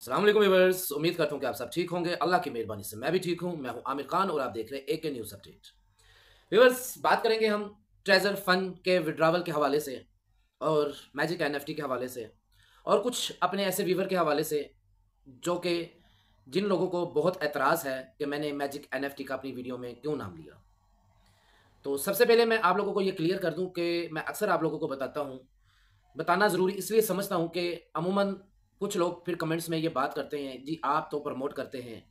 अस्सलाम वालेकुम व्यूअर्स, उम्मीद करता हूँ कि आप सब ठीक होंगे। अल्लाह की मेहरबानी से मैं भी ठीक हूँ। मैं हूँ आमिर खान और आप देख रहे हैं एके न्यूज़ अपडेट। व्यूअर्स, बात करेंगे हम ट्रेजर फंड के विड्रावल के हवाले से और मैजिक एनएफटी के हवाले से और कुछ अपने ऐसे व्यूवर के हवाले से जो कि जिन लोगों को बहुत एतराज़ है कि मैंने मैजिक एनएफटी का अपनी वीडियो में क्यों नाम लिया। तो सबसे पहले मैं आप लोगों को ये क्लियर कर दूं कि मैं अक्सर आप लोगों को बताता हूं, बताना ज़रूरी इसलिए समझता हूं कि अमूमन कुछ लोग फिर कमेंट्स में ये बात करते हैं, जी आप तो प्रमोट करते हैं,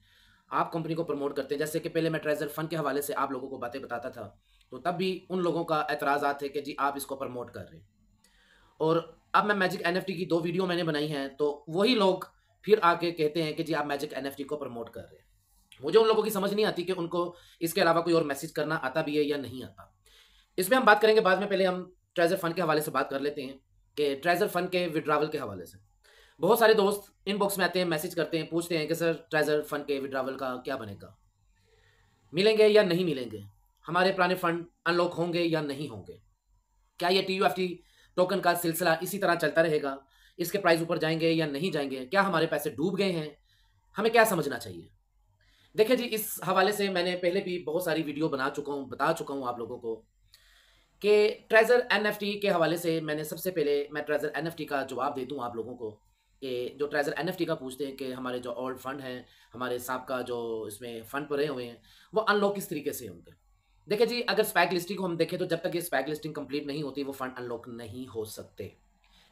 आप कंपनी को प्रमोट करते हैं। जैसे कि पहले मैं ट्रेजर फंड के हवाले से आप लोगों को बातें बताता था, तो तब भी उन लोगों का एतराज़ात थे कि जी आप इसको प्रमोट कर रहे हैं। और अब मैं मैजिक एनएफटी की 2 वीडियो मैंने बनाई हैं, तो वही लोग फिर आके कहते हैं कि जी आप मैजिक एनएफटी को प्रमोट कर रहे हैं। मुझे उन लोगों की समझ नहीं आती कि उनको इसके अलावा कोई और मैसेज करना आता भी है या नहीं आता। इसमें हम बात करेंगे बाद में, पहले हम ट्रेजर फंड के हवाले से बात कर लेते हैं कि ट्रेजर फंड के विड्रावल के हवाले से बहुत सारे दोस्त इनबॉक्स में आते हैं, मैसेज करते हैं, पूछते हैं कि सर ट्रेजर फंड के विड्रावल का क्या बनेगा, मिलेंगे या नहीं मिलेंगे, हमारे पुराने फंड अनलॉक होंगे या नहीं होंगे, क्या ये टीयूएफटी टोकन का सिलसिला इसी तरह चलता रहेगा, इसके प्राइस ऊपर जाएंगे या नहीं जाएंगे, क्या हमारे पैसे डूब गए हैं, हमें क्या समझना चाहिए। देखिए जी, इस हवाले से मैंने पहले भी बहुत सारी वीडियो बना चुका हूँ, बता चुका हूँ आप लोगों को कि ट्रेजर एनएफटी के हवाले से मैंने सबसे पहले मैं ट्रेजर एनएफटी का जवाब दे दूं आप लोगों को कि जो ट्रेजर एनएफटी का पूछते हैं कि हमारे जो ओल्ड फंड हैं, हमारे साहब का जो इसमें फंड पड़े हुए हैं, वो अनलॉक किस तरीके से होंगे। देखिए जी, अगर स्पैक लिस्टिंग को हम देखें तो जब तक ये स्पैक लिस्टिंग कंप्लीट नहीं होती वो फंड अनलॉक नहीं हो सकते।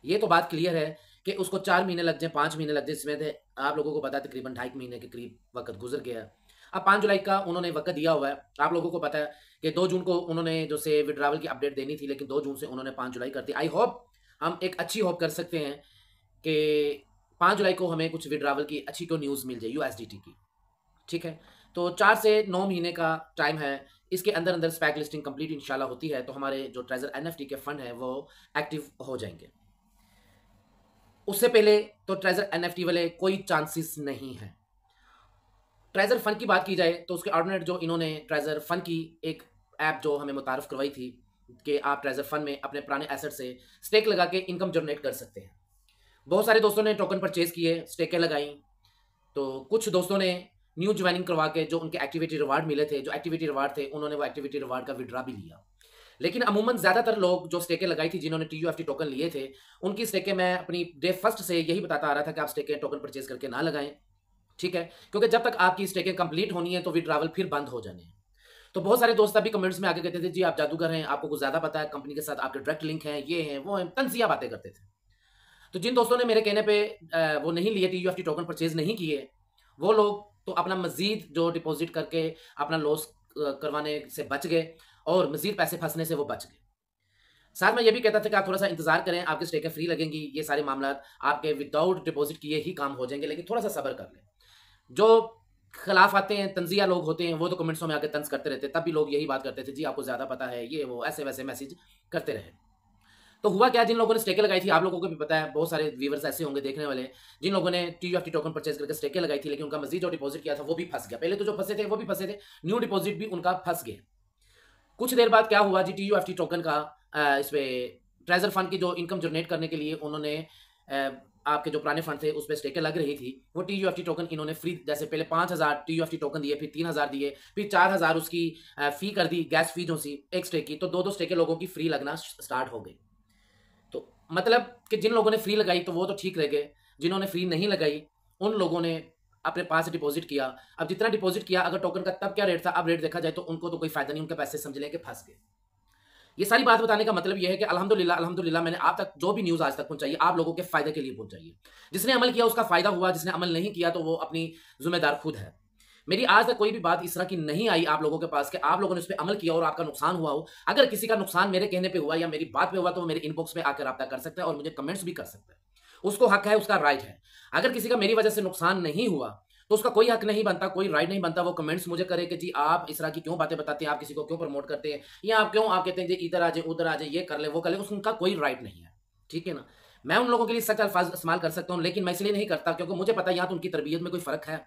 ये तो बात क्लियर है कि उसको 4 महीने लग जाए, 5 महीने लग जाए, इसमें आप लोगों को पता है तकरीबन 2.5 महीने के करीब वक्त गुजर गया है। अब 5 जुलाई का उन्होंने वक्त दिया हुआ है, आप लोगों को पता है कि 2 जून को उन्होंने जो से विड्रावल की अपडेट देनी थी, लेकिन 2 जून से उन्होंने 5 जुलाई कर दी। आई होप हम एक अच्छी होप कर सकते हैं कि 5 जुलाई को हमें कुछ विड्रावल की अच्छी को न्यूज़ मिल जाए यूएसडीटी की। ठीक है, तो 4 से 9 महीने का टाइम है, इसके अंदर अंदर स्पैक लिस्टिंग कंप्लीट इंशाल्लाह होती है तो हमारे जो ट्रेजर एनएफटी के फंड है वो एक्टिव हो जाएंगे। उससे पहले तो ट्रेजर एनएफटी वाले कोई चांसेस नहीं है। ट्रेजर फंड की बात की जाए तो उसके ऑर्डिनेट जो इन्होंने ट्रेजर फंड की एक ऐप जो हमें मुतारफ़ करवाई थी कि आप ट्रेजर फंड में अपने पुराने एसेट से स्टेक लगा के इनकम जनरेट कर सकते हैं। बहुत सारे दोस्तों ने टोकन परचेज किए, स्टेकें लगाई, तो कुछ दोस्तों ने न्यू ज्वाइनिंग करवा के जो उनके एक्टिविटी रिवार्ड मिले थे, जो एक्टिविटी रिवार्ड थे, उन्होंने वो एक्टिविटी रिवार्ड का विड्रा भी लिया। लेकिन अमूमन ज़्यादातर लोग जो स्टेकें लगाई थी, जिन्होंने टीयूएफटी टोकन लिए थे, उनकी स्टेकें मैं अपनी डे फर्स्ट से यही बताता आ रहा था कि आप स्टेकें टोकन परचेज करके ना लगाएं। ठीक है, क्योंकि जब तक आपकी स्टेकें कंप्लीट होनी है तो विड्रावल फिर बंद हो जाने हैं। तो बहुत सारे दोस्त अभी कमेंट्स में आके कहते थे जी आप जादूगर हैं, आपको कुछ ज़्यादा पता है, कंपनी के साथ आपके डायरेक्ट लिंक हैं, ये हैं वो हैं, तंजिया बातें करते थे। तो जिन दोस्तों ने मेरे कहने पे वो नहीं लिए, टीयूएफटी टोकन परचेज नहीं किए, वो लोग तो अपना मजीद जो डिपॉजिट करके अपना लॉस करवाने से बच गए और मजीद पैसे फंसने से वो बच गए। साथ में ये भी कहता था कि आप थोड़ा सा इंतजार करें, आपकी स्टेकें फ्री लगेंगी, ये सारे मामला आपके विदाउट डिपॉजिट किए ही काम हो जाएंगे, लेकिन थोड़ा सा सब्र कर लें। जो खिलाफ आते हैं, तंजिया लोग होते हैं, वो तो कमेंट्सों में आके तंज करते रहते हैं, तब भी लोग यही बात करते थे जी आपको ज़्यादा पता है, ये वो ऐसे वैसे मैसेज करते रहे। तो हुआ क्या, जिन लोगों ने स्टेकें लगाई थी, आप लोगों को भी पता है, बहुत सारे व्यूवर्स ऐसे होंगे देखने वाले जिन लोगों ने टीयूएफटी टोकन परचेज करके स्टेकें लगाई थी, लेकिन उनका मजीद जो डिपॉजिट किया था वो भी फंस गया। पहले तो जो फंसे थे वो भी फंसे थे, न्यू डिपॉजिट भी उनका फंस गया। कुछ देर बाद क्या हुआ जी, टीयूएफटी टोकन का इसमें ट्रेजर फंड की जो इनकम जनरेट करने के लिए उन्होंने आपके जो पुराने फंड थे उस पर स्टेकें लग रही थी, वो टीयूएफटी टोकन इन्होंने फ्री, जैसे पहले 5,000 टीयूएफटी टोकन दिए, फिर 3,000 दिए, फिर 4,000 उसकी फी कर दी, गैस फी जो सी एक स्टेक की, तो दो स्टेकें लोगों की फ्री लगना स्टार्ट हो गई। तो मतलब कि जिन लोगों ने फ्री लगाई तो वो तो ठीक रह गए, जिन्होंने फ्री नहीं लगाई उन लोगों ने अपने पास डिपॉजिट किया। अब जितना डिपॉजिट किया, अगर टोकन का तब क्या रेट था, अब रेट देखा जाए तो उनको तो कोई फायदा नहीं, उनके पैसे समझ लें कि फंस गए। ये सारी बात बताने का मतलब ये है कि अल्हम्दुलिल्लाह अल्हम्दुलिल्लाह मैंने आप तक जो भी न्यूज़ आज तक पहुंचाई आप लोगों के फायदे के लिए पहुंचाई। जिसने अमल किया उसका फायदा हुआ, जिसने अमल नहीं किया तो वो अपनी जिम्मेदार खुद है। मेरी आज तक कोई भी बात इस तरह की नहीं आई आप लोगों के पास कि आप लोगों ने उस पर अमल किया और आपका नुकसान हुआ हो। अगर किसी का नुकसान मेरे कहने पे हुआ या मेरी बात पे हुआ तो वो मेरे इनबॉक्स में आकर रब्ता कर सकता है और मुझे कमेंट्स भी कर सकता है, उसको हक है, उसका राइट है। अगर किसी का मेरी वजह से नुकसान नहीं हुआ तो उसका कोई हक नहीं बनता, कोई राइट नहीं बनता वो कमेंट्स मुझे करे कि जी आप इस तरह की क्यों बातें बताते हैं, आप किसी को क्यों प्रमोट करते हैं, या आप क्यों आप कहते हैं जी इधर आ जाए उधर आ जाए, ये कर ले वो कर ले, उसका कोई राइट नहीं है। ठीक है ना, मैं उन लोगों के लिए सख्त अल्फाज इस्तेमाल कर सकता हूँ, लेकिन मैं इसलिए नहीं करता क्योंकि मुझे पता है या तो उनकी तरबियत में कोई फर्क है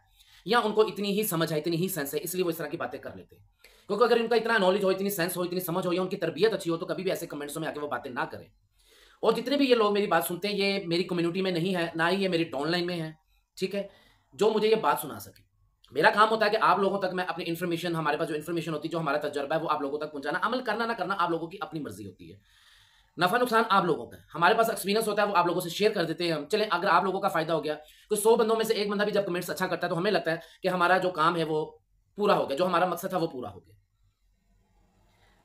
या उनको इतनी ही समझ है, इतनी ही सेंस है, इसलिए वो इस तरह की बातें कर लेते हैं। क्योंकि अगर इनका इतना नॉलेज हो, इतनी सेंस हो, इतनी समझ हो या उनकी तरबियत अच्छी हो तो कभी भी ऐसे कमेंट्सों में आके वो बातें ना करें। और जितने भी ये लोग मेरी बात सुनते हैं ये मेरी कम्युनिटी में नहीं है, ना ही ये मेरी डाउनलाइन में है, ठीक है, जो मुझे ये बात सुना सके। मेरा काम होता है कि आप लोगों तक मैं अपनी इन्फॉर्मेशन, हमारे पास जो इन्फॉर्मेशन होती है, जो हमारा तजुर्बा है, वो आप लोगों तक पहुंचाना। अमल करना ना करना आप लोगों की अपनी मर्जी होती है। नफा नुकसान आप लोगों का है, हमारे पास एक्सपीरियंस होता है, वो आप लोगों से शेयर कर देते हैं हम। चले, अगर आप लोगों का फायदा हो गया, तो 100 बंदों में से एक बंदा भी जब कमेंट्स अच्छा करता है तो हमें लगता है कि हमारा जो काम है वो पूरा हो गया, जो हमारा मकसद था वो पूरा हो गया।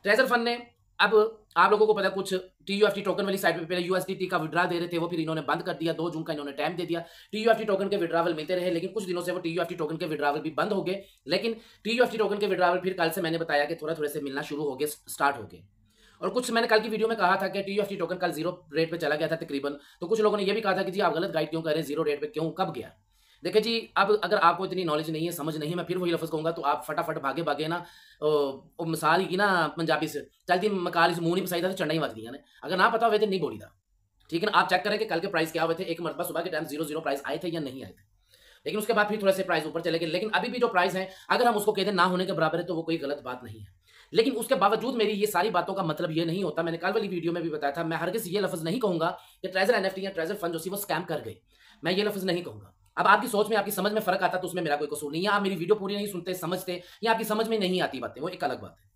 ट्रेजर फंड ने, अब आप लोगों को पता है, कुछ TUFT टोकन वाली साइड पे पहले USDT का विड्रा दे रहे थे, वो फिर इन्होंने बंद कर दिया। 2 जून का इन्होंने टाइम दे दिया। TUFT टोकन के विड्रावल मिलते रहे, लेकिन कुछ दिनों से वो TUFT टोकन के विड्रावल भी बंद हो गए। लेकिन TUFT टोकन के विड्रावल फिर कल से मैंने बताया कि थोड़ा थोड़े से मिलना शुरू हो गए, स्टार्ट हो गए। और कुछ मैंने कल की वीडियो में कहा था कि TUFT टोकन कल 0 रेट पे चला गया था तकरीबन। तो कुछ लोगों ने ये भी कहा था कि जी आप गलत गाइड क्यों कर रहे हैं, 0 रेट पे क्यों, कब गया। देखिए जी, अब अगर आपको इतनी नॉलेज नहीं है, समझ नहीं है, मैं फिर वही लफ्ज़ कहूँगा, तो आप फटाफट भागे भागे ना, ਉਹ ਮਿਸਾਲ ਹੀ ਨਾ पंजाबी से चलती मकाल मुंह नहीं पसाई था तो चढ़ना ही मत गई ने, अगर ना पता हुए तो नहीं बोली था। ठीक है ना, आप चेक करें कि कल के प्राइस क्या हुए थे। एक मरतबा सुबह के टाइम 0 प्राइस आए थे या नहीं आए थे, लेकिन उसके बाद फिर थोड़े से प्राइस ऊपर चले गए। लेकिन अभी भी जो प्राइस है, अगर हम उसको कहते हैं ना होने के बराबर है, तो वो कोई गलत बात नहीं है। लेकिन उसके बावजूद मेरी ये सारी बातों का मतलब ये नहीं होता, मैंने कल वाली वीडियो में भी बताया था, मैं हरगिज़ ये लफ्ज़ नहीं कहूँगा कि ट्रेजर NFT या ट्रेजर फंड जो सी वो स्कैम कर गए। मैं ये लफ्ज़ नहीं कहूँगा। अब आपकी सोच में, आपकी समझ में फ़र्क आता तो उसमें मेरा कोई कसूर नहीं है। आप मेरी वीडियो पूरी नहीं सुनते, समझते, या आपकी समझ में नहीं आती बातें, वो एक अलग बात है।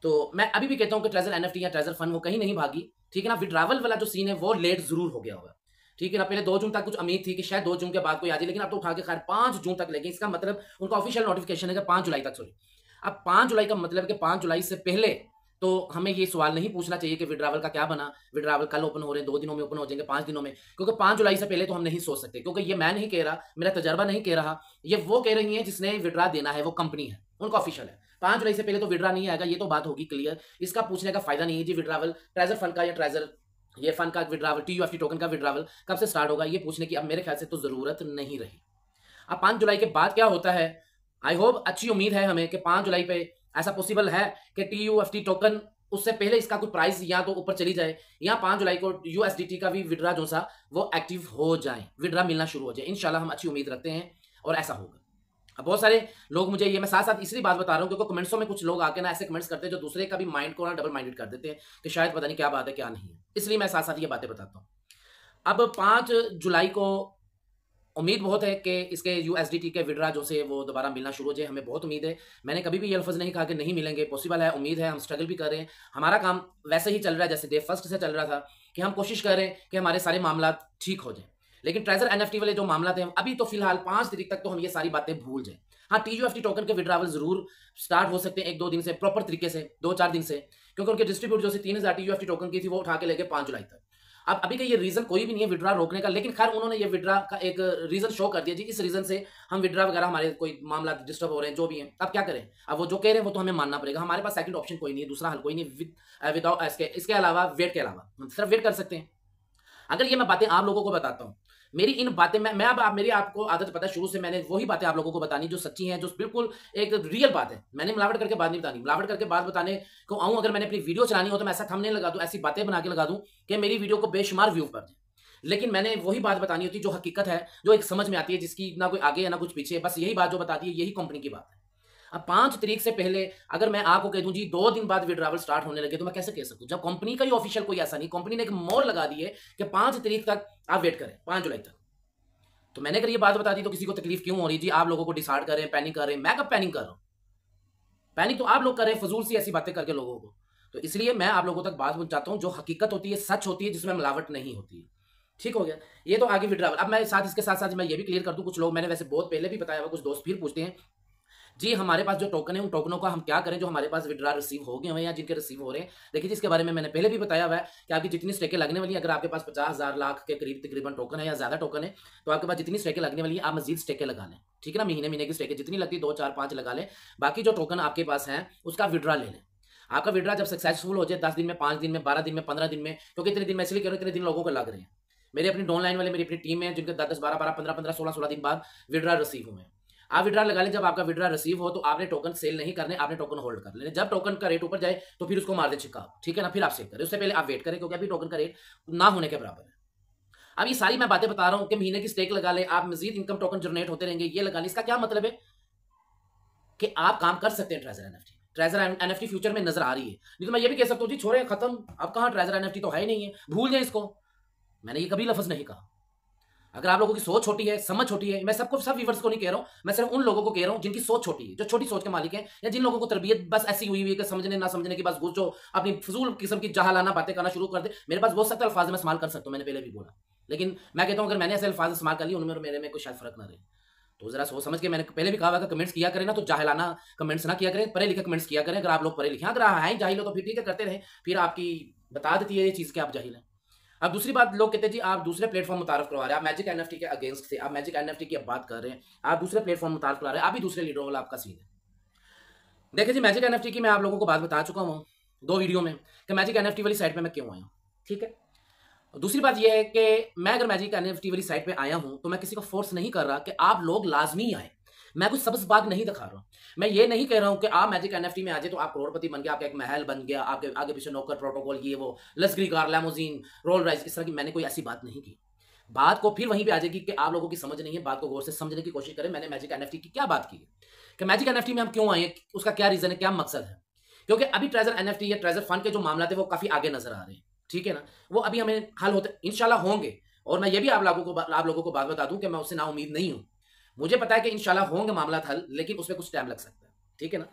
तो मैं अभी भी कहता हूँ कि ट्रेजर NFT या ट्रेजर फंड वो कहीं नहीं भागी। ठीक है ना, विड्रावल वाला जो सीन है वो लेट जरूर हो गया होगा। ठीक है ना, पहले 2 जून तक कुछ उम्मीद थी कि शायद 2 जून के बाद कोई आ जाए, लेकिन अब तो उठा के खैर 5 जून तक लेके, इसका मतलब उनका ऑफिशियल नोटिफिकेशन है कि 5 जुलाई तक, सॉरी। अब 5 जुलाई का मतलब कि 5 जुलाई से पहले तो हमें ये सवाल नहीं पूछना चाहिए कि विड्रावल का क्या बना, विड्रावल कल ओपन हो रहे हैं, 2 दिनों में ओपन हो जाएंगे, 5 दिनों में, क्योंकि 5 जुलाई से पहले तो हम नहीं सोच सकते। क्योंकि ये मैं नहीं कह रहा, मेरा तजर्बा नहीं कह रहा, ये वो कह रही है जिसने विड्रा देना है, वो कंपनी है, उनका ऑफिशियल है। 5 जुलाई से पहले तो विड्रा नहीं आएगा, ये तो बात होगी क्लियर। इसका पूछने का फायदा नहीं है जी, विड्रावल ट्रेजर फंड का या ट्रेजर ये फंड का विड्रावल, TUFT टोकन का विड्रावल कब से स्टार्ट होगा, ये पूछने की अब मेरे ख्याल से तो जरूरत नहीं रही। अब 5 जुलाई के बाद क्या होता है, आई होप, अच्छी उम्मीद है हमें कि 5 जुलाई पे ऐसा पॉसिबल है कि TUFT टोकन उससे पहले इसका कुछ प्राइस या तो ऊपर चली जाए, या 5 जुलाई को USDT का भी विड्रा जो सा वो एक्टिव हो जाए, विड्रा मिलना शुरू हो जाए। इंशाल्लाह हम अच्छी उम्मीद रखते हैं और ऐसा होगा। अब बहुत सारे लोग मुझे ये, मैं साथ साथ इसलिए बात बता रहा हूँ क्योंकि कमेंट्सों में कुछ लोग आके ना ऐसे कमेंट्स करते हैं जो दूसरे का भी माइंड को ना डबल माइंडेड कर देते हैं कि शायद पता नहीं क्या बात है क्या नहीं है, इसलिए मैं साथ साथ ये बातें बताता हूँ। अब 5 जुलाई को उम्मीद बहुत है कि इसके USDT के विड्रा जो से वो दोबारा मिलना शुरू हो जाए, हमें बहुत उम्मीद है। मैंने कभी भी ये लफ्ज़ नहीं कहा कि नहीं मिलेंगे, पॉसिबल है, उम्मीद है, हम स्ट्रगल भी कर रहे हैं। हमारा काम वैसे ही चल रहा है जैसे डे फर्स्ट से चल रहा था, कि हम कोशिश कर रहे हैं कि हमारे सारे मामला ठीक हो जाएं। लेकिन ट्रेजर NFT वाले जो मामला थे, अभी तो फिलहाल 5 तारीख तक तो हम ये सारी बातें भूल जाएं। हाँ, TUFT टोकन के विड्रावल जरूर स्टार्ट हो सकते हैं 1-2 दिन से, प्रॉपर तरीके से 2-4 दिन से, क्योंकि उनके डिस्ट्रीब्यूट जो 3000 TUFT टोकन की थी वो उठा के लेके 5 जुलाई तक। अब अभी का ये रीजन कोई भी नहीं है विड्रा रोकने का, लेकिन खैर उन्होंने ये विड्रा का एक रीजन शो कर दिया जी, इस रीजन से हम विड्रा वगैरह हमारे कोई मामला डिस्टर्ब हो रहे हैं, जो भी है। अब क्या करें, अब वो जो कह रहे हैं वो तो हमें मानना पड़ेगा, हमारे पास सेकंड ऑप्शन कोई नहीं है, दूसरा हल कोई नहीं, विदाउट इसके अलावा, वेट के अलावा हम सिर्फ वेट कर सकते हैं। अगर ये मैं बातें आप लोगों को बताता हूँ, मेरी इन बातें मैं अब मेरी आपको आदत पता है, शुरू से मैंने वही बातें आप लोगों को बतानी जो सच्ची हैं, जो बिल्कुल एक रियल बात है। मैंने मिलावट करके बात नहीं बतानी, मिलावट करके बात बताने को आऊं, अगर मैंने अपनी वीडियो चलानी हो तो मैं ऐसा थंबनेल लगा दूं, ऐसी बातें बना के लगा दूं कि मेरी वीडियो को बेशुमार व्यू कर दें। लेकिन मैंने वही बात बतानी होती जो हकीकत है, जो एक समझ में आती है, जिसकी ना कोई आगे है ना कुछ पीछे, बस यही बात जो बताती है, यही कंपनी की बात है। अब 5 तारीख से पहले अगर मैं आपको कह दूं जी 2 दिन बाद विड्रावल स्टार्ट होने लगे, तो मैं कैसे कह सकूं, जब कंपनी का ही ऑफिशियल कोई ऐसा नहीं, कंपनी ने एक मोहर लगा दी है कि 5 तारीख तक आप वेट करें, 5 जुलाई तक। तो मैंने अगर ये बात बता दी तो किसी को तकलीफ क्यों हो रही जी, आप लोगों को डिसाइड कर रहे हैं, पैनिक कर रहे हैं। मैं कब पैनिक कर रहा हूं, पैनिक तो आप लोग कर रहे हैं फजूल सी ऐसी बातें करके लोगों को। तो इसलिए मैं आप लोगों तक बात पहुंचाता हूं जो हकीकत होती है, सच होती है, जिसमें मिलावट नहीं होती है। ठीक हो गया, ये तो आगे विड्रावल। अब मैं साथ इसके साथ साथ मैं ये भी क्लियर कर दूं, कुछ लोग, मैंने वैसे बहुत पहले भी बताया हुआ, कुछ दोस्त फिर पूछते हैं जी हमारे पास जो टोकन है उन टोकनों का हम क्या करें जो हमारे पास विड्रा रिसीव हो गए हैं या जिनके रिसीव हो रहे हैं। देखिए इसके बारे में मैंने पहले भी बताया हुआ है कि आपकी जितनी स्टेकें लगने वाली है, अगर आपके पास 50,000 लाख के करीब तकरीबन टोकन है या ज्यादा टोकन है, तो आपके पास जितनी स्टेकें लगने वाली है आप मजीद स्टेकें लगा लें। ठीक है ना, महीने महीने की स्टेकें जितनी लगती है 2, 4, 5 लगा लें। बाकी जो टोकन आपके पास है उसका विड्रा ले लें। आपका विड्रा जब सक्सेसफुल हो जाए 10 दिन में, 5 दिन में, 12 दिन में, 15 दिन में, क्योंकि इतने दिन मैं इसलिए कह रहा हूं, इतने दिन लोगों को लग रहे हैं। मेरे अपनी ऑनलाइन वाले, मेरी अपनी टीम है जिनके 10, 12, 15, 15, 16 दिन बाद विड्रा रिसीव हुए हैं। आप विड्रा लगा लें, जब आपका विड्रा रिसीव हो तो आपने टोकन सेल नहीं करने, आपने टोकन होल्ड कर लेने। जब टोकन का रेट ऊपर जाए तो फिर उसको मार दे छिक्का, ठीक है ना, फिर आप सेल करें। उससे पहले आप वेट करें, क्योंकि अभी टोकन का रेट ना होने के बराबर है। अब ये सारी मैं बातें बता रहा हूं कि महीने की स्टेक लगा लें, आप मजीद इनकम टोकन जनरेट होते रहेंगे, ये लगा लें। इसका क्या मतलब है कि आप काम कर सकते हैं treasure NFT. Treasure NFT future में नजर आ रही है, नहीं तो मैं ये भी कह सकता हूँ जी छोड़े खत्म, अब कहां ट्रेजर एनएफटी तो है ही नहीं है, भूल जाए इसको। मैंने ये कभी लफ्ज नहीं कहा। अगर आप लोगों की सोच छोटी है, समझ छोटी है, मैं सबको, सब व्यूअर्स को नहीं कह रहा हूं, मैं सिर्फ उन लोगों को कह रहा हूं जिनकी सोच छोटी है, जो छोटी सोच के मालिक हैं, या जिन लोगों को तरबियत बस ऐसी हुई है कि समझने ना समझने की बस घुस जो अपनी फजूल किस्म की जहालाना बातें करना शुरू कर दे। मेरे पास बहुत सख्त अल्फाज मैं इस्तेमाल कर सकता हूं, मैंने पहले भी बोला, लेकिन मैं कहता हूं अगर मैंने ऐसे अल्फाज इस्तेमाल कर लिए उनमें और मेरे में कोई शायद फर्क ना रहे। तो जरा सोच समझ के, मैंने पहले भी कहा हुआ कमेंट्स किया करें ना तो जाहिलाना कमेंट्स ना किया करें, पढ़े लिखे कमेंट्स किया करें। अगर आप लोग पढ़े लिखे, अगर आप हैं जाहिल हो तो फिर ठीक है करते रहे, फिर आपकी बता देती है ये चीज़ कि आप जाहिल हैं। अब दूसरी बात, लोग कहते हैं जी आप दूसरे प्लेटफॉर्म मुतारफ करवा रहे हैं, आप मैजिक एनएफटी के अगेंस्ट थे, आप मैजिक एनएफटी की अब बात कर रहे हैं, आप दूसरे प्लेटफॉर्म मुतारफ करवा रहे हैं, आप भी दूसरे लीडर वाला आपका सीन है। देखिए जी, मैजिक एनएफटी की मैं आप लोगों को बात बता चुका हूँ 2 वीडियो में कि मैजिक एनएफटी वाली साइट पे मैं क्यों आया हूँ, ठीक है। दूसरी बात यह है कि मैं अगर मैजिक एनएफटी वाली साइट पे आया हूं तो मैं किसी को फोर्स नहीं कर रहा कि आप लोग लाजमी आए, मैं कुछ सब्ज बाग नहीं दिखा रहा हूं। मैं ये नहीं कह रहा हूं कि आप मैजिक एनएफटी में आ जाए तो आप करोड़पति बन गए, आपका एक महल बन गया, आपके आगे पीछे नौकर प्रोटोकॉल, ये वो लग्जरी कार, लैमोजीन, रोल राइस, इस तरह की मैंने कोई ऐसी बात नहीं की। बात को फिर वहीं पे आ जाएगी कि आप लोगों की समझ नहीं है, बात को गौर से समझने की कोशिश करें। मैंने मैजिक एनएफटी की क्या बात की है, कि मैजिक एनएफटी में हम क्यों आए, उसका क्या रीजन है, क्या मकसद है। क्योंकि अभी ट्रेजर एनएफटी या ट्रेजर फंड के जो मामला थे वो काफी आगे नजर आ रहे हैं, ठीक है ना। वो अभी हमें हल होते इंशाल्लाह होंगे, और मैं ये भी आप लोगों को बात बता दूं कि मैं उससे ना उम्मीद नहीं हूं। मुझे पता है कि इंशाल्लाह होंगे मामला हल, लेकिन उसमें कुछ टाइम लग सकता है, ठीक है ना।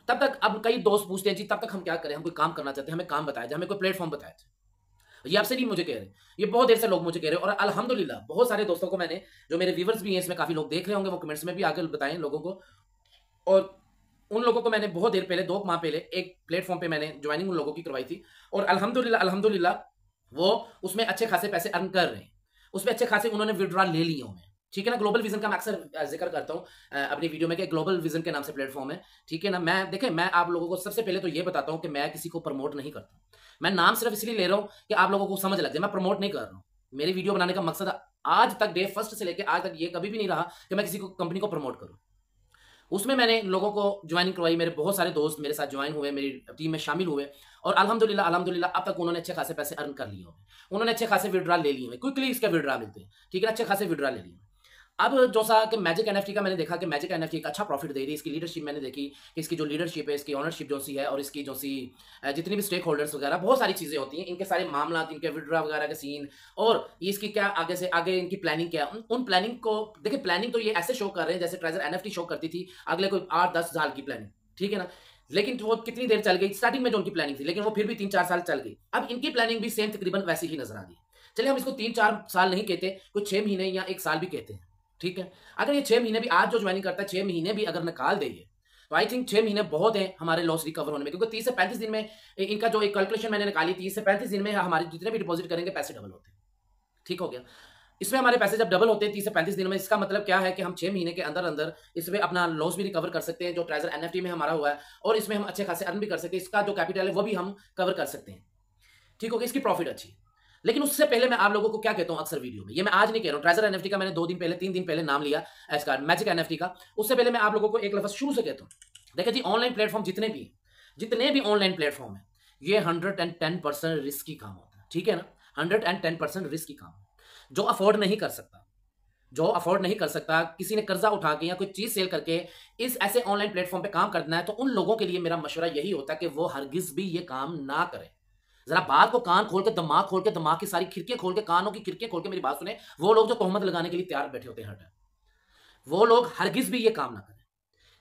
तब तक अब कई दोस्त पूछते हैं जी तब तक हम क्या करें, हम कोई काम करना चाहते हैं, हमें काम बताया जाए, हमें कोई प्लेटफॉर्म बताया जाए। ये आपसे नहीं मुझे कह रहे, ये बहुत देर से लोग मुझे कह रहे हैं, और अल्हम्दुलिल्लाह बहुत सारे दोस्तों को मैंने, जो मेरे व्यूवर्स भी हैं इसमें काफी लोग देख रहे होंगे, वो कमेंट्स में भी आगे बताएं लोगों को। और उन लोगों को मैंने बहुत देर पहले, 2 माह पहले एक प्लेटफॉर्म पे मैंने ज्वाइनिंग उन लोगों की करवाई थी, और अल्हम्दुलिल्लाह वो उसमें अच्छे खासे पैसे अर्न कर रहे हैं, उसमें अच्छे खासे उन्होंने विड्रॉ ले लिए हुए हैं, ठीक है ना। ग्लोबल विजन का मैं अक्सर जिक्र करता हूँ अपनी वीडियो में कि ग्लोबल विजन के नाम से प्लेटफॉर्म है, ठीक है ना। मैं देखें, मैं आप लोगों को सबसे पहले तो ये बताता हूँ कि मैं किसी को प्रमोट नहीं करता, मैं नाम सिर्फ इसलिए ले रहा हूँ कि आप लोगों को समझ लग जाए, मैं प्रमोट नहीं कर रहा हूँ। मेरी वीडियो बनाने का मकसद आज तक, डे फर्स्ट से लेकर आज तक, ये कभी भी नहीं रहा कि मैं किसी को कंपनी को प्रमोट करूँ। उसमें मैंने लोगों को ज्वाइनिंग करवाई, मेरे बहुत सारे दोस्त मेरे साथ ज्वाइन हुए, मेरी टीम में शामिल हुए, और अल्हम्दुलिल्लाह अब तक उन्होंने अच्छे खासे पैसे अर्न कर लिए हुए, उन्होंने अच्छे खासे विड्रॉ ले लिए हुए, क्विकली इसके विड्रॉ मिलते हैं, ठीक है, अच्छे खासे विड्रॉ ले लिए। अब जो सा कि मैजिक एनएफटी का मैंने देखा कि मैजिक एनएफटी एक अच्छा प्रॉफिट दे रही है, इसकी लीडरशिप मैंने देखी कि इसकी जो लीडरशिप है, इसकी ऑनरशिप जो सी है, और इसकी जो सी जितनी भी स्टेक होल्डर्स वगैरह बहुत सारी चीज़ें होती हैं, इनके सारे मामला, इनके विड्रॉ वगैरह के सीन, और इसकी क्या आगे से आगे इनकी प्लानिंग क्या है, उन प्लानिंग को देखिए। प्लानिंग तो ये ऐसे शो कर रहे हैं जैसे ट्रेजर एनएफटी शो करती थी अगले कोई 8-10 साल की प्लानिंग, ठीक है ना। लेकिन वो कितनी देर चल गई, स्टार्टिंग में जो उनकी प्लानिंग थी, लेकिन वो फिर भी 3-4 साल चल गई। अब इनकी प्लानिंग भी सेम तकरीबन वैसी ही नजर आ रही है। चलिए हम इसको 3-4 साल नहीं कहते, कुछ 6 महीने या 1 साल भी कहते हैं, ठीक है। अगर ये 6 महीने भी, आज जो ज्वाइनिंग करता है 6 महीने भी अगर निकाल दे तो आई थिंक 6 महीने बहुत है हमारे लॉस रिकवर होने में, क्योंकि 30 से 35 दिन में इनका जो एक कैलकुलेशन मैंने निकाली, 30 से 35 दिन में हमारे जितने भी डिपॉजिट करेंगे पैसे डबल होते हैं, ठीक हो गया। इसमें हमारे पैसे जब डबल होते हैं 30 से 35 दिन में, इसका मतलब क्या है कि हम 6 महीने के अंदर अंदर इसमें अपना लॉस भी रिकवर कर सकते हैं जो ट्रेजर एनएफटी में हमारा हुआ है, और इसमें हम अच्छे खासे अर्न भी कर सकते हैं, इसका जो कैपिटल है वो भी हम कवर कर सकते हैं, ठीक हो गया, इसकी प्रॉफिट अच्छी है। लेकिन उससे पहले मैं आप लोगों को क्या कहता हूं अक्सर वीडियो में, ये मैं आज नहीं कह रहा हूं, ट्रेजर एनएफटी का मैंने 2 दिन पहले 3 दिन पहले नाम लिया इसका मैजिक एनएफटी का, उससे पहले मैं आप लोगों को एक लफ्ज शुरू से कहता हूं। देखिए जी, ऑनलाइन प्लेटफॉर्म जितने भी ऑनलाइन प्लेटफॉर्म है, ये 110% रिस्की काम होता है, ठीक है ना। 110% रिस्की काम, जो अफोर्ड नहीं कर सकता, किसी ने कर्जा उठा के या कोई चीज सेल करके इस ऐसे ऑनलाइन प्लेटफॉर्म पे काम करना है, तो उन लोगों के लिए मेरा मशवरा यही होता है कि वो हरगिज भी ये काम ना करें। जरा बात को कान खोल के, दिमाग खोल के, दिमाग की सारी खिड़कियां खोल के, कानों की खिड़कियां खोल के मेरी बात सुने। वो लोग जो तोहमत लगाने के लिए तैयार बैठे होते हैं हर टाइम, वो लोग हरगिज भी ये काम ना करें।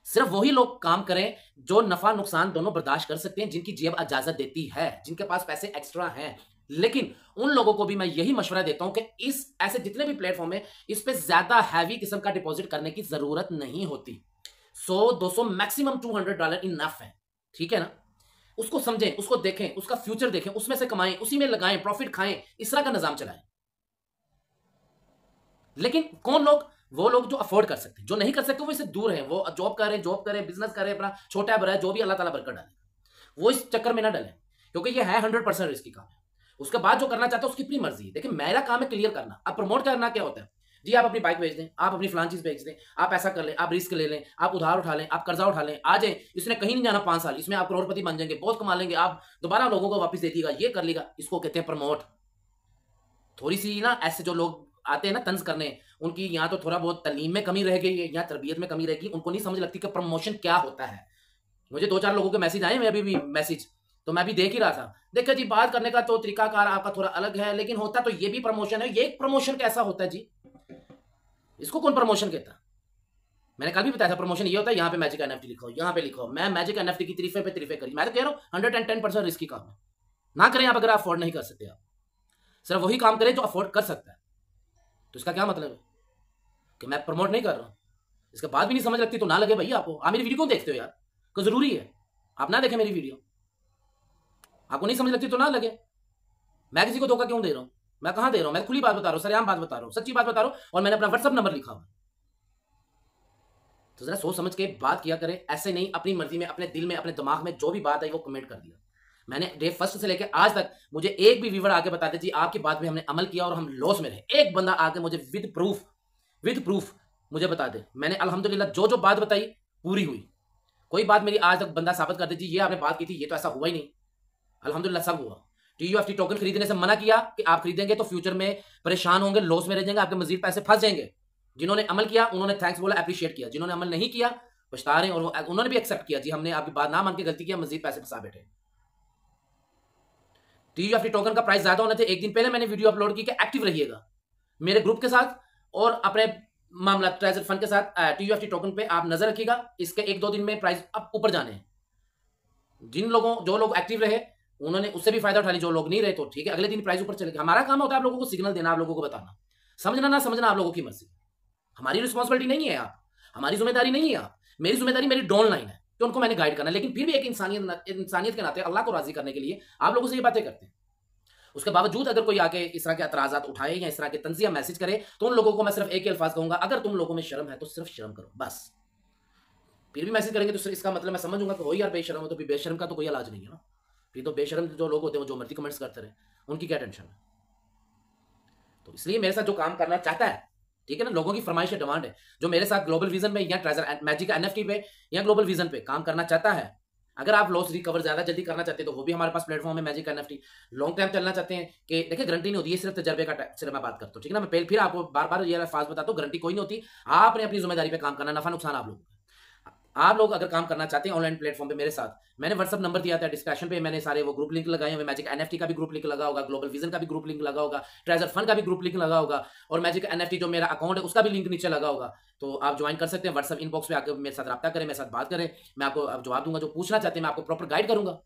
सिर्फ वही लोग काम करें जो नफा नुकसान दोनों बर्दाश्त कर सकते हैं, जिनकी जेब इजाजत देती है, जिनके पास पैसे एक्स्ट्रा हैं। लेकिन उन लोगों को भी मैं यही मशवरा देता हूं कि इस ऐसे जितने भी प्लेटफॉर्म है, इस पे ज्यादा हैवी किस्म का डिपॉजिट करने की जरूरत नहीं होती। 100-200 मैक्सिमम $200 इनफ है, ठीक है ना। उसको समझें, उसको देखें, उसका फ्यूचर देखें, उसमें से कमाएं, उसी में लगाएं, प्रॉफिट खाएं, इस तरह का निजाम चलाएं। लेकिन कौन लोग, वो लोग जो अफोर्ड कर सकते हैं, जो नहीं कर सकते वो इससे दूर हैं, वो जॉब करें, बिजनेस करें, अपना छोटा बड़ा जो भी अल्लाह ताला बरकत डालेगा, वो इस चक्कर में ना डलें, क्योंकि ये है 100% रिस्की काम है। उसके बाद जो करना चाहता है उसकी अपनी मर्जी है। देखिए मेरा काम है क्लियर करना। अब प्रमोट करना क्या होता है जी, आप अपनी बाइक बेच दें, आप अपनी फलान चीज बेच दें, आप ऐसा कर लें, आप रिस्क ले लें, आप उधार उठा लें, आप कर्जा उठा लें, आ जाए, इसने कहीं नहीं जाना 5 साल, इसमें आप करोड़पति बन जाएंगे, बहुत कमा लेंगे, आप दोबारा लोगों को वापस दे दीजिएगा, ये कर लेगा। इसको कहते हैं प्रमोट। थोड़ी सी ना ऐसे जो लोग आते हैं ना तंज करने, उनकी यहाँ तो थोड़ा बहुत तालीम में कमी रह गई है, यहाँ तरबियत में कमी रहेगी, उनको नहीं समझ लगती कि प्रमोशन क्या होता है। मुझे 2-4 लोगों के मैसेज आए, मैं अभी भी मैसेज तो मैं भी देख ही रहा था। देखिए जी, बात करने का तो तरीकाकार आपका थोड़ा अलग है, लेकिन होता तो ये भी प्रमोशन है। ये एक प्रमोशन कैसा होता है जी, इसको कौन प्रमोशन कहता है? मैंने कल भी बताया था, प्रमोशन ये होता है यहाँ पे मैजिक एनएफटी लिखो, यहाँ पे लिखो। मैं मैजिक एनएफटी की तारीफे पे तारीफे करी। मैं तो कह रहा हूँ 110% रिस्की काम है, ना करें आप अगर आप अफोर्ड नहीं कर सकते। आप सिर्फ वही काम करें जो अफोर्ड कर सकता है। तो इसका क्या मतलब है कि मैं प्रमोट नहीं कर रहा हूँ? इसके बाद भी नहीं समझ लगती तो ना लगे भैया आपको। आप मेरी वीडियो क्यों देखते हो यार? को जरूरी है आप ना देखें मेरी वीडियो? आपको नहीं समझ लगती तो ना लगे। मैं किसी को धोखा क्यों दे रहा हूँ? मैं कहां दे रहा हूं? मैं खुली बात बता रहा हूं, सरेआम बात बता रहा हूं, सच्ची बात बता रहा हूं, और मैंने अपना व्हाट्सअप नंबर लिखा हुआ। तो जरा सोच समझ के बात किया करें, ऐसे नहीं अपनी मर्जी में, अपने दिल में, अपने दिमाग में जो भी बात है वो कमेंट कर दिया। मैंने डे फर्स्ट से लेकर आज तक मुझे एक भी व्यूवर आके बताते जी आपकी बात पे हमने अमल किया और हम लॉस में रहे। एक बंदा आके मुझे विद प्रूफ मुझे बता दे। मैंने अल्हम्दुलिल्लाह जो जो बात बताई पूरी हुई। कोई बात मेरी आज तक बंदा साबित कर दे जी ये आपने बात की थी, ये तो ऐसा हुआ ही नहीं। अल्हम्दुलिल्लाह सब हुआ। TUFT टोकन खरीदने से मना किया कि आप खरीदेंगे तो फ्यूचर में परेशान होंगे, लॉस में रह जाएंगे, आपके मजीद पैसे फंस जाएंगे। जिन्होंने अमल किया उन्होंने थैंक्स बोला, अप्रिशिएट किया। जिन्होंने अमल नहीं किया पछता रहे, और उन्होंने भी एक्सेप्ट किया जी हमने आपकी बात ना मान के गलती किया, मजीद पैसे फंसा बैठे। TUFT टोकन का प्राइस ज्यादा होने थे, एक दिन पहले मैंने वीडियो अपलोड की कि एक्टिव रहिएगा मेरे ग्रुप के साथ और अपने मामला ट्रेजर फंड के साथ। TUFT टोकन पे आप नजर रखिएगा, इसके 1-2 दिन में प्राइस अब ऊपर जाने हैं। जो लोग एक्टिव रहे उन्होंने उससे भी फायदा उठा ली, जो लोग नहीं रहे तो ठीक है, अगले दिन प्राइस ऊपर चलेगा। हमारा काम होता है आप लोगों को सिग्नल देना, आप लोगों को बताना। समझना ना समझना आप लोगों की मर्जी, हमारी रिस्पॉन्सिबिलिटी नहीं है। आप हमारी जिम्मेदारी नहीं है। आप मेरी जिम्मेदारी, मेरी डॉन लाइन है तो उनको मैंने गाइड करना। लेकिन फिर भी एक इंसानियत के नाते अल्लाह को राजी करने के लिए आप लोगों से ये बातें करते हैं। उसके बावजूद अगर कोई आके इस तरह के एतराजात उठाए या इस तरह के तंजिया मैसेज करे तो उन लोगों को मैं सिर्फ एक ही अल्फाज कहूंगा, अगर तुम लोगों में शर्म है तो सिर्फ शर्म करो बस। फिर भी मैसेज करेंगे तो इसका मतलब मैं समझूंगा कि हो यार बेशर्म हो, तो भी बेशर्म का तो कोई इलाज नहीं है ना। फिर तो बेशर्म जो लोग होते हैं वो जो मर्जी कमेंट्स करते रहे, उनकी क्या टेंशन है? तो इसलिए मेरे साथ जो काम करना चाहता है, ठीक है ना, लोगों की फरमाइश है, डिमांड है, जो मेरे साथ ग्लोबल विजन में या ट्रेजर मैजिक एनएफटी पे या ग्लोबल विजन पे काम करना चाहता है, अगर आप लॉस रिकवर ज्यादा जल्दी करना चाहते हैं तो वो भी हमारे पास प्लेटफॉर्म है मैजिक एनएफटी। लॉन्ग टाइम चलना चाहते हैं कि देखिए गारंटी नहीं होती, ये सिर्फ तजर्बे का सिर्फ मैं बात करता हूँ, ठीक है ना। मैं फिर आपको बार बार ये अल्फाज बताता हूँ, गारंटी कोई नहीं होती। आपने अपनी जिम्मेदारी पे काम करना, नफा नुकसान आप लोगों का। आप लोग अगर काम करना चाहते हैं ऑनलाइन प्लेटफॉर्म पे मेरे साथ, मैंने व्हाट्सअप नंबर दिया था डिस्क्रिप्शन पे, मैंने सारे वो ग्रुप लिंक लगाए हुए। मैजिक एनएफटी का भी ग्रुप लिंक लगा होगा, ग्लोबल विजन का भी ग्रुप लिंक लगा होगा, ट्रेजर फंड का भी ग्रुप लिंक लगा होगा, और मैजिक एनएफटी जो मेरा अकाउंट है उसका भी लिंक नीचे लगा होगा। तो आप ज्वाइन कर सकते हैं। व्हाट्सअप इनबॉक्स पे आकर मेरे साथ रब्ता करें, मेरे साथ बात करें, मैं आपको अब जवाब दूंगा। जो पूछना चाहते हैं मैं आपको प्रॉपर गाइड करूंगा।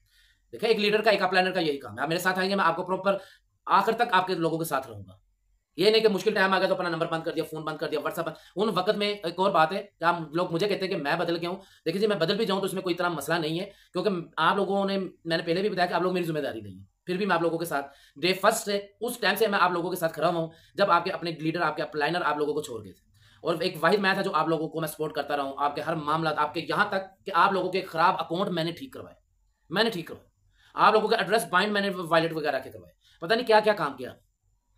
देखिए एक लीडर का, एक प्लानर का यही काम है। आप मेरे साथ आएंगे, मैं आपको प्रॉपर आखिर तक आपके लोगों के साथ रहूंगा। ये नहीं कि मुश्किल टाइम आ गया तो अपना नंबर बंद कर दिया, फोन बंद कर दिया, व्हाट्सएप। उन वक्त में एक और बात है कि आप लोग मुझे कहते हैं कि मैं बदल गया हूं। देखिए जी मैं बदल भी जाऊं तो इसमें कोई इतना मसला नहीं है, क्योंकि आप लोगों ने, मैंने पहले भी बताया कि आप लोग मेरी जिम्मेदारी नहीं है। फिर भी मैं आप लोगों के साथ डे फर्स्ट से, उस टाइम से मैं आप लोगों के साथ खड़ा हुआ हूं जब आपके अपने लीडर, आपके अपलाइनर आप लोगों को छोड़ गए थे। और एक वाहिद मैं था जो आप लोगों को मैं सपोर्ट करता रहा हूं, आपके हर मामला, आपके यहां तक कि आप लोगों के खराब अकाउंट मैंने ठीक करवाए, मैंने ठीक करवाए। आप लोगों के एड्रेस बाइंड मैंने वायलेट वगैरह के करवाए, पता नहीं क्या क्या काम किया।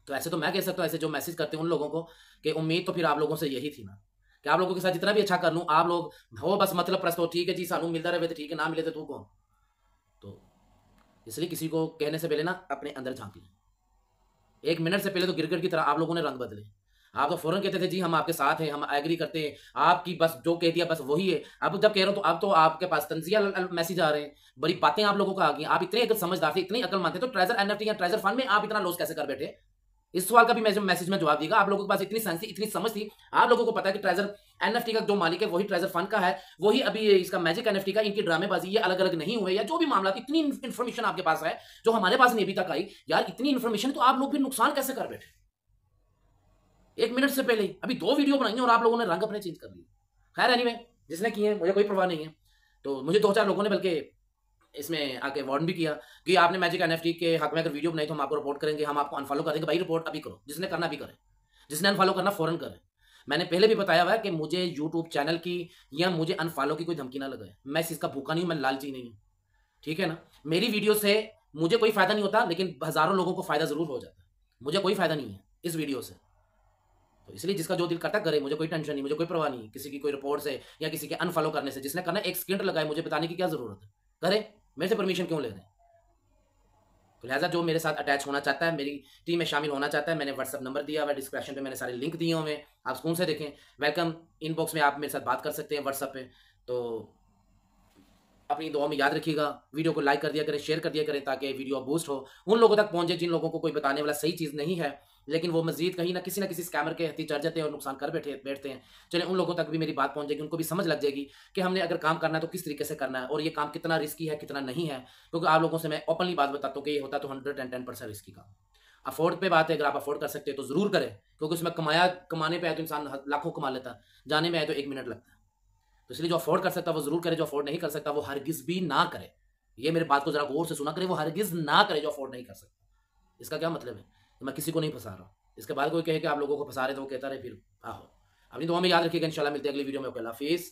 तो ऐसे तो मैं कह सकता हूँ, ऐसे जो मैसेज करते हैं उन लोगों को कि उम्मीद तो फिर आप लोगों से यही थी ना कि आप लोगों के साथ जितना भी अच्छा कर लूँ, आप लोग हो बस मतलब प्रस्तो, ठीक है जी सानू मिलता रहे तो ठीक है, ना मिले तो तू कौन। तो इसलिए किसी को कहने से पहले ना अपने अंदर झांक लें। 1 मिनट से पहले तो गिरगिट की तरह आप लोगों ने रंग बदले। आप तो फौरन कहते थे जी हम आपके साथ हैं, हम एग्री करते हैं, आपकी बस जो कह दिया बस वही है। अब जब कह रहा हूं तो अब तो आपके पास तंजिया मैसेज आ रहे हैं, बड़ी बातें आप लोगों को आ गई। आप इतने अगर समझदार थे, इतनी अकल मानते तो ट्रेजर एनएफटी या ट्रेजर फंड में आप इतना लॉस कैसे कर बैठे? इस सवाल का भी मैसेज में जवाब देगा। आप लोगों के पास इतनी साइंस थी, इतनी समझ थी, आप लोगों को पता है कि ट्रेजर एनएफटी का जो मालिक है वही ट्रेजर फंड का है, वही अभी इसका मैजिक एनएफटी का। इनकी ड्रामेबाजी ये अलग अलग नहीं हुए या जो भी मामला, इतनी इन्फॉर्मेशन आपके पास है जो हमारे पास नहीं अभी तक आई। यार इतनी इन्फॉर्मेशन तो आप लोग फिर नुकसान कैसे कर बैठे 1 मिनट से पहले? अभी 2 वीडियो बनाई है और आप लोगों ने रंग अपने चेंज कर लिए। खैर एनीवे, जिसने किए मुझे कोई परवाह नहीं है। तो मुझे 2-4 लोगों ने बल्कि इसमें आके वार्न भी किया कि आपने मैजिक एनएफटी के हक में अगर वीडियो बनाई तो हम आपको रिपोर्ट करेंगे, हम आपको अनफॉलो कर देंगे। भाई रिपोर्ट अभी करो, जिसने करना भी करे, जिसने अनफॉलो करना फौरन करे। मैंने पहले भी बताया हुआ है कि मुझे यूट्यूब चैनल की या मुझे अनफॉलो की कोई धमकी ना लगाए। मैं इसका भूखा नहीं हूं, मैं लालची नहीं हूं, ठीक है ना। मेरी वीडियो से मुझे कोई फायदा नहीं होता, लेकिन हजारों लोगों को फायदा जरूर हो जाता है। मुझे कोई फायदा नहीं है इस वीडियो से। तो इसलिए जिसका जो दिल करता करे, मुझे कोई टेंशन नहीं, मुझे कोई परवाह नहीं किसी की कोई रिपोर्ट से या किसी के अनफॉलो करने से। जिसने करना एक सेकंड लगाए, मुझे बताने की क्या जरूरत है, करे, मेरे से परमिशन क्यों ले रहे हैं। तो लिहाजा जो मेरे साथ अटैच होना चाहता है, मेरी टीम में शामिल होना चाहता है, मैंने व्हाट्सअप नंबर दिया हुआ है, डिस्क्रिप्शन पे मैंने सारे लिंक दिए हुए हैं, आप स्कूल से देखें। वेलकम इनबॉक्स में आप मेरे साथ बात कर सकते हैं व्हाट्सएप पे। तो अपनी दुआ में याद रखिएगा, वीडियो को लाइक कर दिया करें, शेयर कर दिया करें, ताकि वीडियो बूस्ट हो, उन लोगों तक पहुंचे जिन लोगों को कोई बताने वाला सही चीज़ नहीं है। लेकिन वो मजीद कहीं ना किसी स्कैमर के हथी चढ़ जाते हैं और नुकसान कर बैठते हैं। चले उन लोगों तक भी मेरी बात पहुंच जाएगी, उनको भी समझ लग जाएगी कि हमने अगर काम करना है तो किस तरीके से करना है और ये काम कितना रिस्की है कितना नहीं है। क्योंकि आप लोगों से मैं ओपनली बात बताता हूँ कि ये होता तो 110% रिस्की काम। अफोर्ड पे बात है, अगर आप अफोर्ड कर सकते हैं तो जरूर करें, क्योंकि उसमें कमाने पे आए तो इंसान लाखों कमा लेता है, जाने में आए तो 1 मिनट लगता है। तो इसलिए जो अफोर्ड कर सकता है वो जरूर करे, जो अफोर्ड नहीं कर सकता वो हरगिज भी ना करे। ये मेरे बात को जरा गौर से सुना करे, वो हरगिज ना करे जो अफोर्ड नहीं कर सकता। इसका क्या मतलब है? तो मैं किसी को नहीं फंसा रहा हूँ। इसके बाद कोई कहे कि आप लोगों को फंसा रहे तो वो कहता रहे फिर आहो। अपनी दुआ में याद रखिएगा, इंशाल्लाह मिलते हैं अगली वीडियो में। अल्लाह हाफिज़।